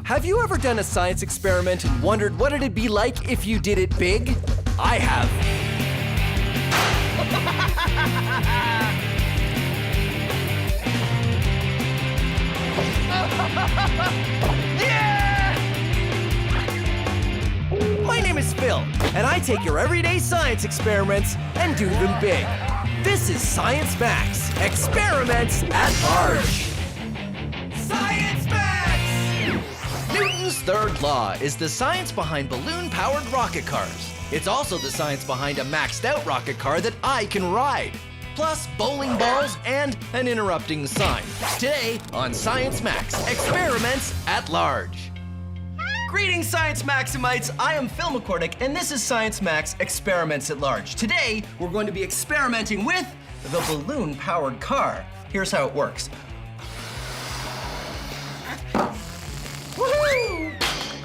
Have you ever done a science experiment and wondered what it'd be like if you did it big? I have. Yeah! My name is Phil, and I take your everyday science experiments and do them big. This is Science Max, Experiments at Large. Science Max! Newton's third law is the science behind balloon-powered rocket cars. It's also the science behind a maxed-out rocket car that I can ride. Plus bowling balls and an interrupting sign. Today on Science Max, Experiments at Large. Greetings, Science Maximites. I am Phil McCordick, and this is Science Max Experiments at Large. Today, we're going to be experimenting with the balloon-powered car. Here's how it works. Woohoo!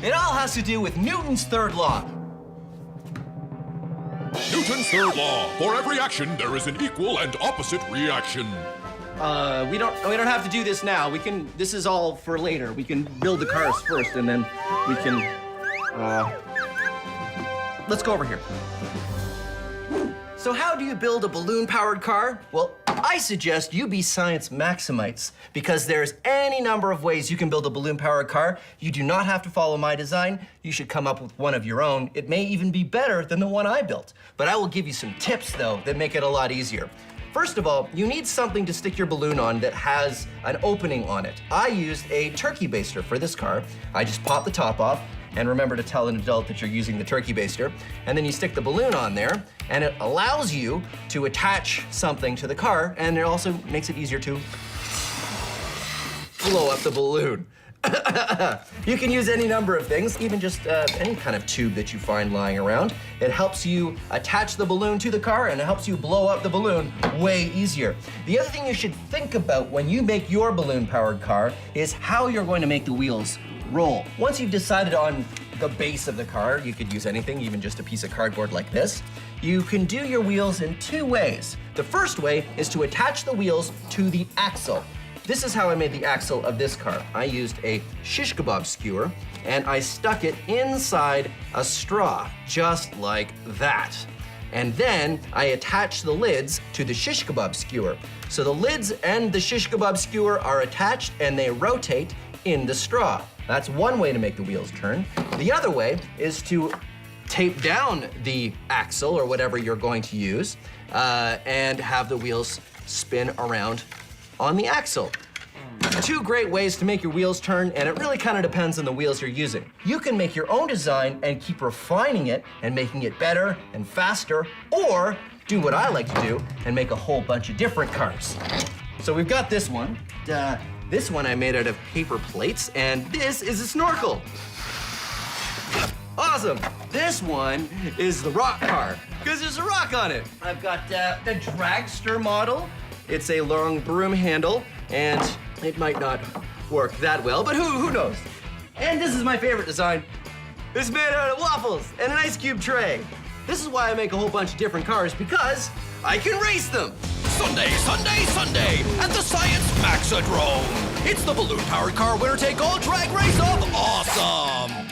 It all has to do with Newton's third law. Newton's third law. For every action, there is an equal and opposite reaction. We don't have to do this now. This is all for later. We can build the cars first, and then we can, let's go over here. So how do you build a balloon-powered car? Well, I suggest you be Science Maximites, because there's any number of ways you can build a balloon-powered car. You do not have to follow my design. You should come up with one of your own. It may even be better than the one I built. But I will give you some tips, though, that make it a lot easier. First of all, you need something to stick your balloon on that has an opening on it. I used a turkey baster for this car. I just pop the top off, and remember to tell an adult that you're using the turkey baster. And then you stick the balloon on there, and it allows you to attach something to the car, and it also makes it easier to blow up the balloon. You can use any number of things, even just any kind of tube that you find lying around. It helps you attach the balloon to the car, and it helps you blow up the balloon way easier. The other thing you should think about when you make your balloon-powered car is how you're going to make the wheels roll. Once you've decided on the base of the car, you could use anything, even just a piece of cardboard like this. You can do your wheels in two ways. The first way is to attach the wheels to the axle. This is how I made the axle of this car. I used a shish kebab skewer, and I stuck it inside a straw, just like that. And then I attached the lids to the shish kebab skewer. So the lids and the shish kebab skewer are attached, and they rotate in the straw. That's one way to make the wheels turn. The other way is to tape down the axle or whatever you're going to use and have the wheels spin around on the axle. Two great ways to make your wheels turn, and it really kind of depends on the wheels you're using. You can make your own design and keep refining it and making it better and faster, or do what I like to do and make a whole bunch of different cars. So we've got this one. This one I made out of paper plates, and this is a snorkel. Awesome. This one is the rock car, because there's a rock on it. I've got the dragster model. It's a long broom handle, and it might not work that well, but who knows? And this is my favorite design. It's made out of waffles and an ice cube tray. This is why I make a whole bunch of different cars, because I can race them. Sunday, Sunday, Sunday at the Science Maxidrome. It's the balloon-powered car winner-take-all drag race of awesome.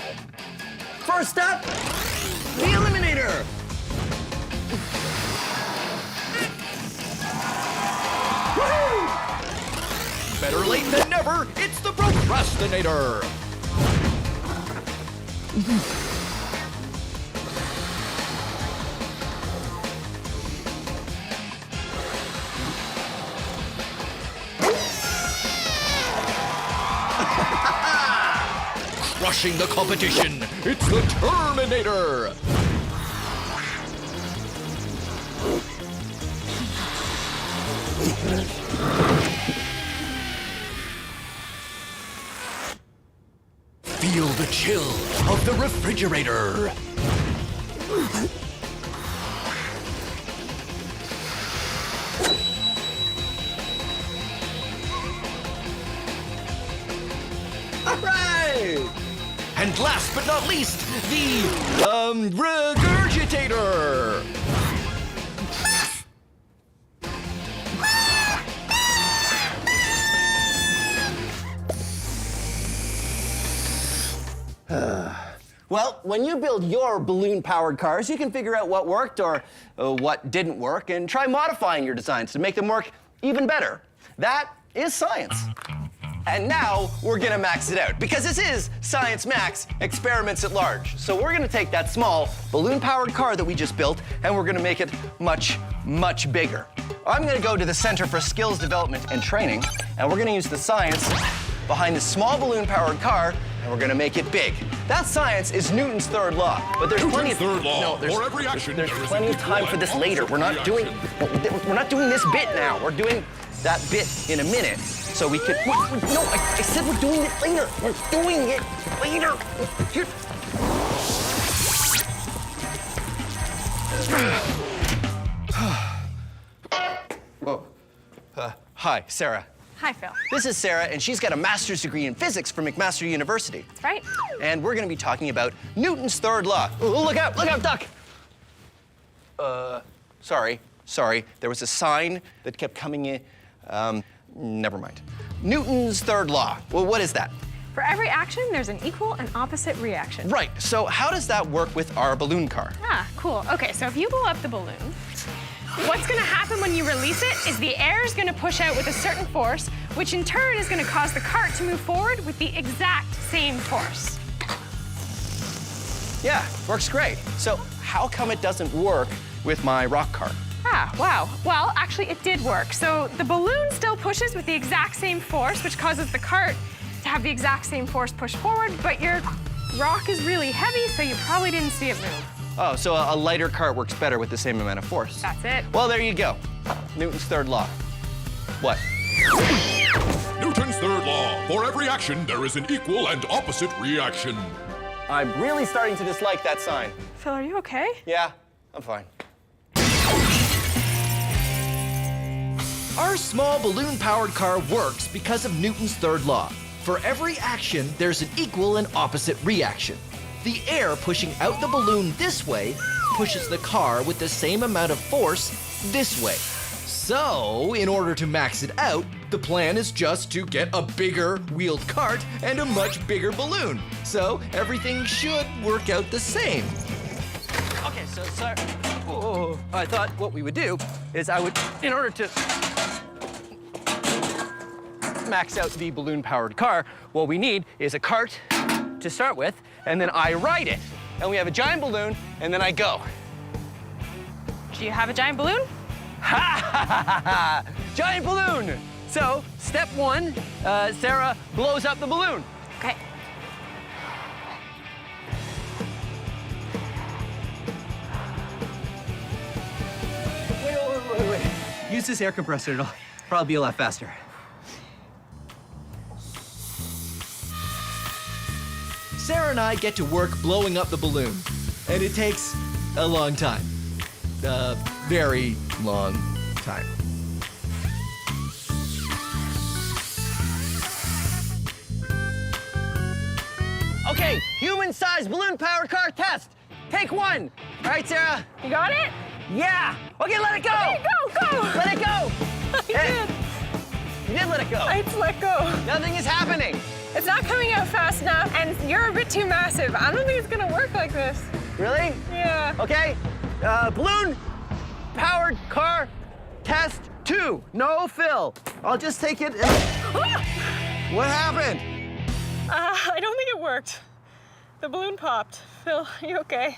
First up, the Eliminator. Woohoo! Better late than never, it's the Procrastinator. Crushing the competition, it's the Terminator. Feel the chill of the refrigerator. All right! And last but not least, the, regurgitator. Well, when you build your balloon-powered cars, you can figure out what worked or what didn't work and try modifying your designs to make them work even better. That is science. And now we're gonna max it out because this is Science Max Experiments at Large. So we're gonna take that small balloon-powered car that we just built and we're gonna make it much, much bigger. I'm gonna go to the Center for Skills Development and Training and we're gonna use the science behind this small balloon-powered car and we're gonna make it big. That science is Newton's third law, but there's plenty of third law. no, there's, For every action, there's there is plenty an of time equal for this and later. opposite We're not doing this bit now. We're doing that bit in a minute, so we could. No, I said we're doing it later. We're doing it later. Whoa. Hi, Sarah. Hi, Phil. This is Sarah, and she's got a master's degree in physics from McMaster University. That's right. And we're gonna be talking about Newton's third law. Oh, look out, duck! Sorry. There was a sign that kept coming in. Never mind. Newton's third law. Well, what is that? For every action, there's an equal and opposite reaction. Right, so how does that work with our balloon car? Ah, cool. Okay, so if you blow up the balloon, what's gonna happen when you release it is the air is gonna push out with a certain force, which in turn is gonna cause the cart to move forward with the exact same force. Yeah, works great. So how come it doesn't work with my rock cart? Ah, wow. Well, actually, it did work. So the balloon still pushes with the exact same force, which causes the cart to have the exact same force push forward, but your rock is really heavy, so you probably didn't see it move. Oh, so a lighter cart works better with the same amount of force. That's it. Well, there you go. Newton's third law. What? Newton's third law. For every action, there is an equal and opposite reaction. I'm really starting to dislike that sign. Phil, are you okay? Yeah, I'm fine. Our small balloon-powered car works because of Newton's third law. For every action, there's an equal and opposite reaction. The air pushing out the balloon this way pushes the car with the same amount of force this way. So, in order to max it out, the plan is just to get a bigger wheeled cart and a much bigger balloon. So, everything should work out the same. Okay, so I thought what we would do is in order to max out the balloon-powered car, what we need is a cart to start with, and then I ride it. And we have a giant balloon, and then I go. Do you have a giant balloon? Ha ha ha ha! Giant balloon! So, step one, Sarah blows up the balloon. Okay. Wait. Use this air compressor, it'll probably be a lot faster. Sarah and I get to work blowing up the balloon, and it takes a long time. A very long time. Okay, human-sized balloon-powered car test. Take one. All right, Sarah. You got it? Yeah. Okay, let it go. Okay, go! Let it go. I did. You did let it go. I just let go. Nothing is happening. It's not coming out fast enough, and you're a bit too massive. I don't think it's gonna work like this. Really? Yeah. Okay. Balloon-powered car test 2. No fill. I'll just take it. What happened? I don't think it worked. The balloon popped. Phil, are you okay?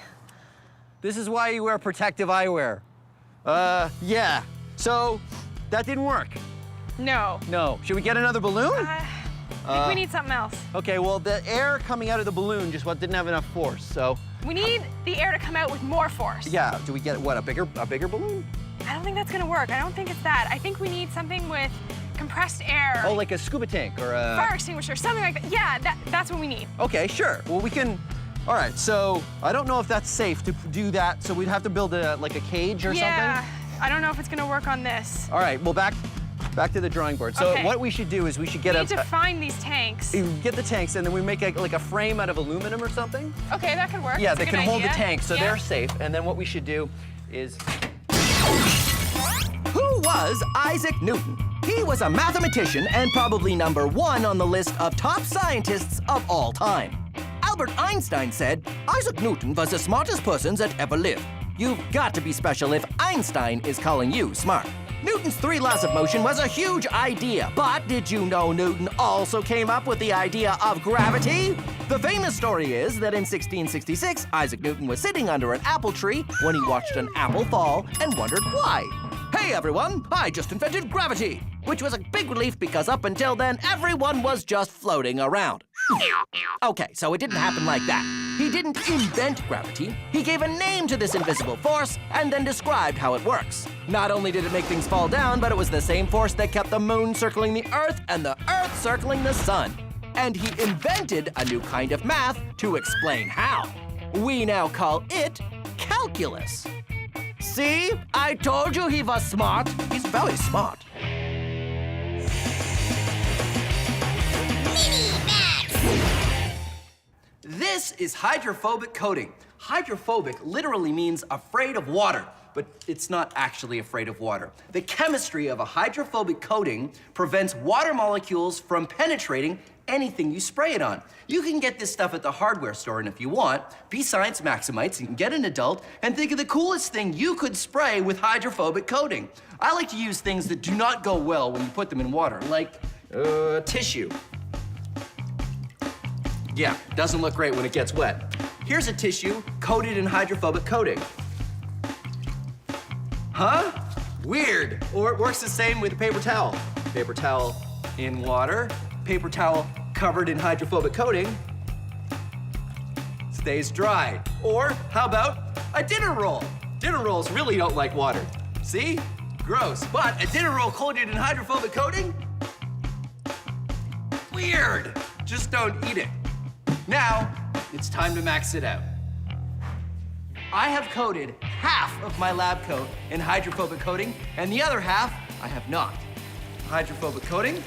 This is why you wear protective eyewear. Yeah. So, that didn't work. No. No. Should we get another balloon? I think we need something else. Okay, well, the air coming out of the balloon just didn't have enough force, so. We need the air to come out with more force. Yeah, do we get, what, a bigger balloon? I don't think that's gonna work. I don't think it's that. I think we need something with compressed air. Oh, like a scuba tank or a... Fire extinguisher, something like that. Yeah, that's what we need. Okay, sure. Well, we can, all right, so I don't know if that's safe to do that, so we'd have to build like a cage or Yeah, something? I don't know if it's gonna work on this. All right, well, back to the drawing board. So Okay. what we should do is we should get We need to find these tanks. get the tanks, and then we make like a frame out of aluminum or something. Okay, that could work. Yeah, That's they a can good hold the idea. tank, so Yeah. they're safe. And then what we should do is... Who was Isaac Newton? He was a mathematician and probably #1 on the list of top scientists of all time. Albert Einstein said, Isaac Newton was the smartest person that ever lived. You've got to be special if Einstein is calling you smart. Newton's 3 laws of motion was a huge idea, but did you know Newton also came up with the idea of gravity? The famous story is that in 1666, Isaac Newton was sitting under an apple tree when he watched an apple fall and wondered why. Hey everyone, I just invented gravity, which was a big relief because up until then, everyone was just floating around. Okay, so it didn't happen like that. He didn't invent gravity. He gave a name to this invisible force and then described how it works. Not only did it make things fall down, but it was the same force that kept the moon circling the Earth and the Earth circling the sun. And he invented a new kind of math to explain how. We now call it calculus. See? I told you he was smart. He's very smart. This is hydrophobic coating. Hydrophobic literally means afraid of water, but it's not actually afraid of water. The chemistry of a hydrophobic coating prevents water molecules from penetrating anything you spray it on. You can get this stuff at the hardware store, and if you want, be Science Maximites and get an adult and think of the coolest thing you could spray with hydrophobic coating. I like to use things that do not go well when you put them in water, like tissue. Yeah, doesn't look great when it gets wet. Here's a tissue coated in hydrophobic coating. Huh? Weird. Or it works the same with a paper towel. Paper towel in water, paper towel covered in hydrophobic coating, stays dry. Or how about a dinner roll? Dinner rolls really don't like water. See? Gross. But a dinner roll coated in hydrophobic coating? Weird. Just don't eat it. Now, it's time to max it out. I have coated half of my lab coat in hydrophobic coating, and the other half I have not. Hydrophobic coating,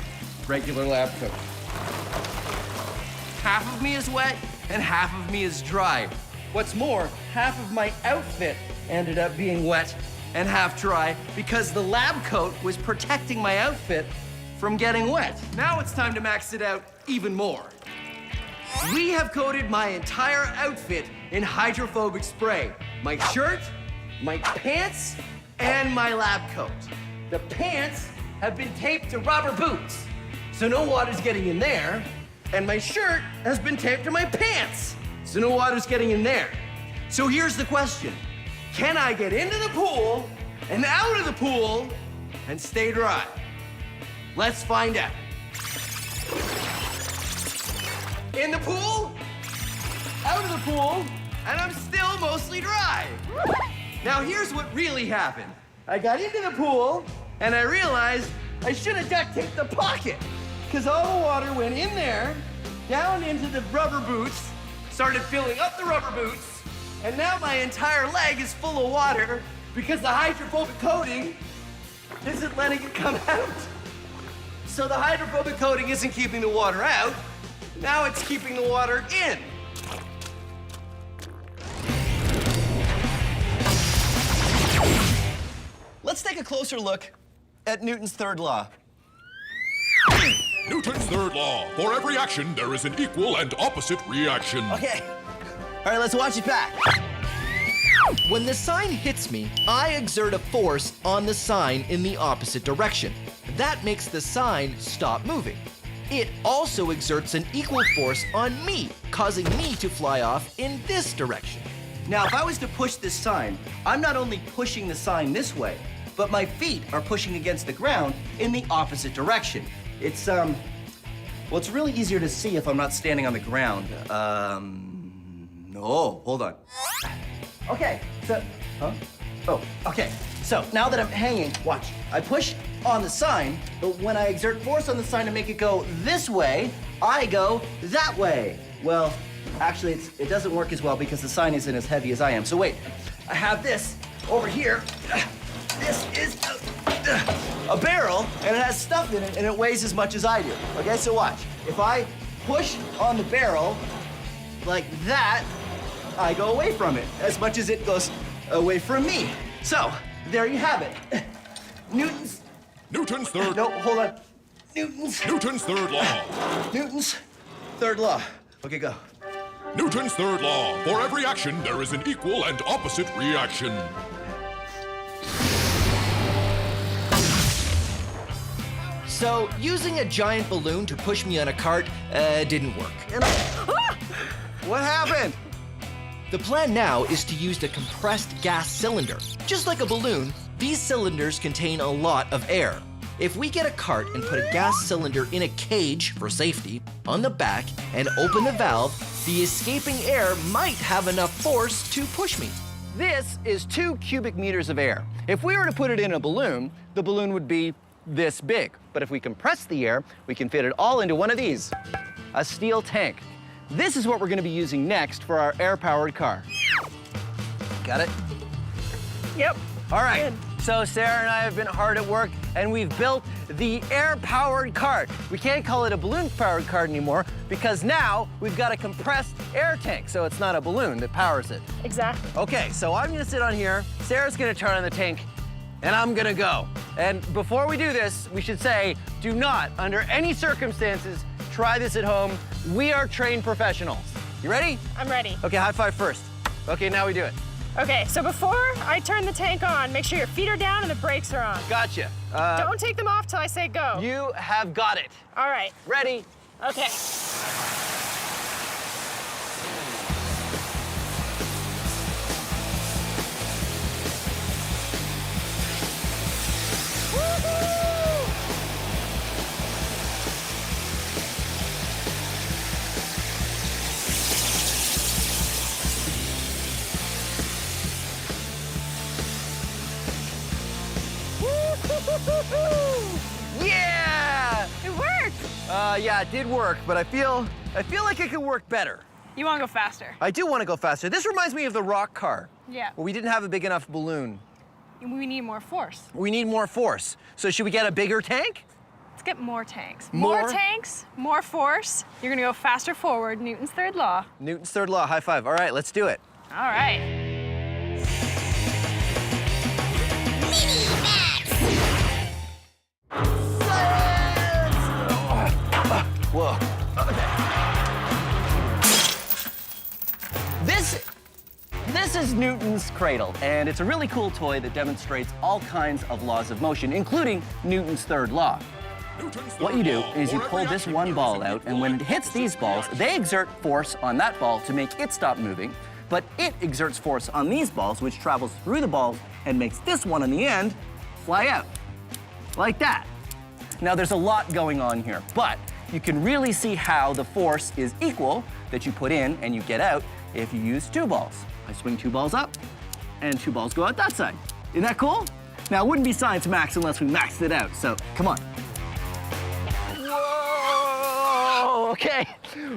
regular lab coat. Half of me is wet, and half of me is dry. What's more, half of my outfit ended up being wet and half dry because the lab coat was protecting my outfit from getting wet. Now it's time to max it out even more. We have coated my entire outfit in hydrophobic spray. My shirt, my pants, and my lab coat. The pants have been taped to rubber boots, so no water's getting in there. And my shirt has been taped to my pants, so no water's getting in there. So here's the question. Can I get into the pool and out of the pool and stay dry? Let's find out. In the pool, out of the pool, and I'm still mostly dry. Now here's what really happened. I got into the pool, and I realized I should have duct taped the pocket, because all the water went in there, down into the rubber boots, started filling up the rubber boots, and now my entire leg is full of water because the hydrophobic coating isn't letting it come out. So the hydrophobic coating isn't keeping the water out. Now it's keeping the water in. Let's take a closer look at Newton's third law. Newton's third law. For every action, there is an equal and opposite reaction. Okay. All right, let's watch it back. When the sign hits me, I exert a force on the sign in the opposite direction. That makes the sign stop moving. It also exerts an equal force on me, causing me to fly off in this direction. Now, if I was to push this sign, I'm not only pushing the sign this way, but my feet are pushing against the ground in the opposite direction. It's, well, it's really easier to see if I'm not standing on the ground. No, hold on. Okay, so, okay. So now that I'm hanging, watch. I push on the sign, but when I exert force on the sign to make it go this way, I go that way. Well, actually, it doesn't work as well because the sign isn't as heavy as I am. So wait, I have this over here. This is a barrel, and it has stuff in it, and it weighs as much as I do. Okay, so watch. If I push on the barrel like that, I go away from it as much as it goes away from me. So, there you have it. Newton's third... No, hold on. Newton's Newton's third law. Newton's third law. Okay, go. Newton's third law. For every action, there is an equal and opposite reaction. So, using a giant balloon to push me on a cart didn't work. What happened? The plan now is to use the compressed gas cylinder. Just like a balloon, these cylinders contain a lot of air. If we get a cart and put a gas cylinder in a cage for safety on the back and open the valve, the escaping air might have enough force to push me. This is 2 cubic meters of air. If we were to put it in a balloon, the balloon would be this big. But if we compress the air, we can fit it all into one of these, a steel tank. This is what we're going to be using next for our air-powered car. Got it? Yep. All right. Good. So Sarah and I have been hard at work, and we've built the air-powered cart. We can't call it a balloon-powered cart anymore because now we've got a compressed air tank, so it's not a balloon that powers it. Exactly. Okay, so I'm gonna sit on here, Sarah's gonna turn on the tank, and I'm gonna go. And before we do this, we should say, do not, under any circumstances, try this at home. We are trained professionals. You ready? I'm ready. Okay, high five first. Okay, now we do it. Okay, so before I turn the tank on, make sure your feet are down and the brakes are on. Gotcha. Don't take them off till I say go. You have got it. All right. Ready? Okay. Yeah! It worked. Yeah, it did work, but I feel like it could work better. You want to go faster? I do want to go faster. This reminds me of the rock car. Yeah. Where we didn't have a big enough balloon. We need more force. We need more force. So should we get a bigger tank? Let's get more tanks. More? More tanks, more force. You're gonna go faster forward. Newton's third law. Newton's third law, high five. All right, let's do it. All right. Whoa. This is Newton's Cradle, and it's a really cool toy that demonstrates all kinds of laws of motion, including Newton's third law. What you do is you pull this one ball out, and when it hits these balls, they exert force on that ball to make it stop moving, but it exerts force on these balls, which travels through the balls and makes this one on the end fly out, like that. Now, there's a lot going on here, but you can really see how the force is equal that you put in and you get out if you use 2 balls. I swing 2 balls up, and 2 balls go out that side. Isn't that cool? Now, it wouldn't be Science Max unless we maxed it out, so come on. Whoa, okay.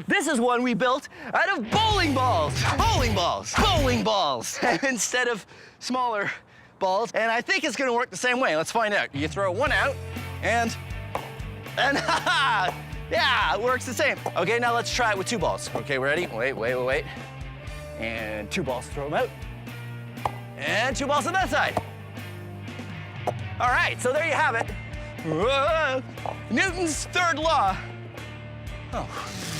This is one we built out of bowling balls. Bowling balls, bowling balls, instead of smaller balls. And I think it's gonna work the same way. Let's find out. You throw one out, and yeah, it works the same. Okay, now let's try it with 2 balls. Okay, ready? Wait. And 2 balls, throw them out. And 2 balls on that side. All right, so there you have it. Whoa. Newton's third law. Oh.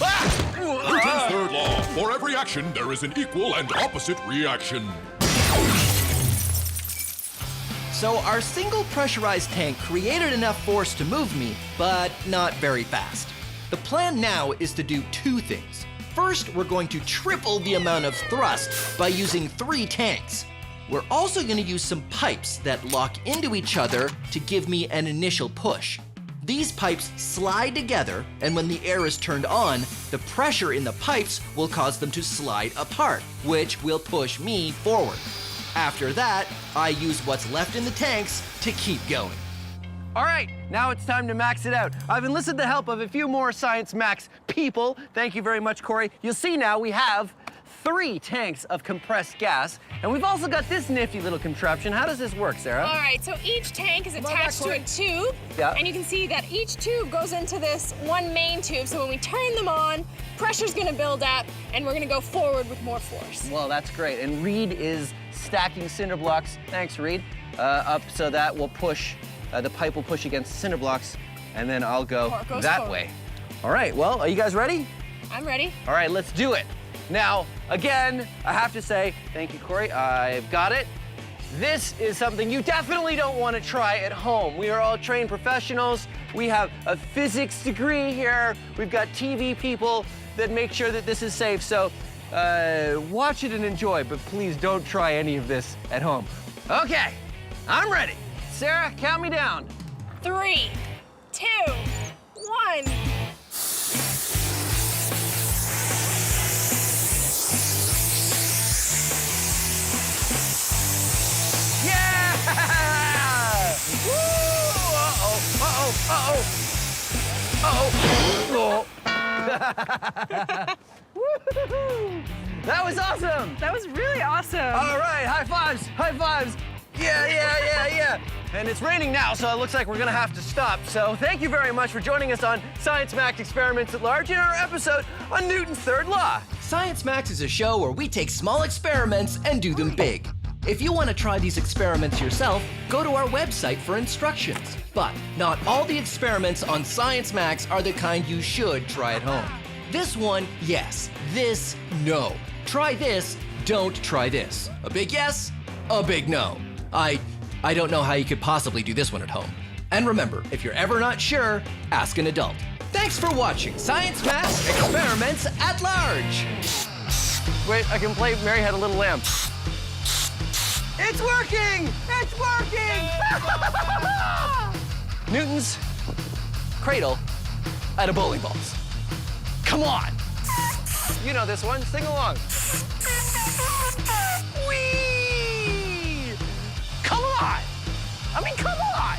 Ah! Newton's third law. For every action, there is an equal and opposite reaction. So our single pressurized tank created enough force to move me, but not very fast. The plan now is to do 2 things. First, we're going to triple the amount of thrust by using 3 tanks. We're also going to use some pipes that lock into each other to give me an initial push. These pipes slide together, and when the air is turned on, the pressure in the pipes will cause them to slide apart, which will push me forward. After that, I use what's left in the tanks to keep going. All right, now it's time to max it out. I've enlisted the help of a few more Science Max people. Thank you very much, Corey. You'll see now we have 3 tanks of compressed gas, and we've also got this nifty little contraption. How does this work, Sarah? All right, so each tank is attached to a tube, Yeah. and you can see that each tube goes into this one main tube, so when we turn them on, pressure's gonna build up, and we're gonna go forward with more force. Well, that's great. And Reed is stacking cinder blocks, thanks Reed, up so that will push, the pipe will push against the cinder blocks, and then I'll go Or it goes that forward. way. All right, well, are you guys ready? I'm ready. All right, let's do it. Now, again, I have to say, thank you, Corey, I've got it. This is something you definitely don't want to try at home. We are all trained professionals. We have a physics degree here. We've got TV people that make sure that this is safe. So watch it and enjoy, but please don't try any of this at home. Okay, I'm ready. Sarah, count me down. 3, 2, 1. Yeah! Woo! Uh-oh, uh-oh, uh-oh. Uh-oh. Woo! That was awesome! That was really awesome. All right, high fives, high fives. Yeah. And it's raining now, so it looks like we're gonna have to stop. So thank you very much for joining us on Science Max Experiments at Large in our episode on Newton's third law. Science Max is a show where we take small experiments and do them big. If you want to try these experiments yourself, go to our website for instructions. But not all the experiments on Science Max are the kind you should try at home. This one, yes. This, no. Try this, don't try this. A big yes, a big no. I don't know how you could possibly do this one at home. And remember, if you're ever not sure, ask an adult. Thanks for watching Science Max Experiments at Large. Wait, I can play Mary Had a Little Lamb. It's working! It's working! Newton's cradle out of bowling balls. Come on! You know this one, sing along. Whee! Come on! I mean, come on!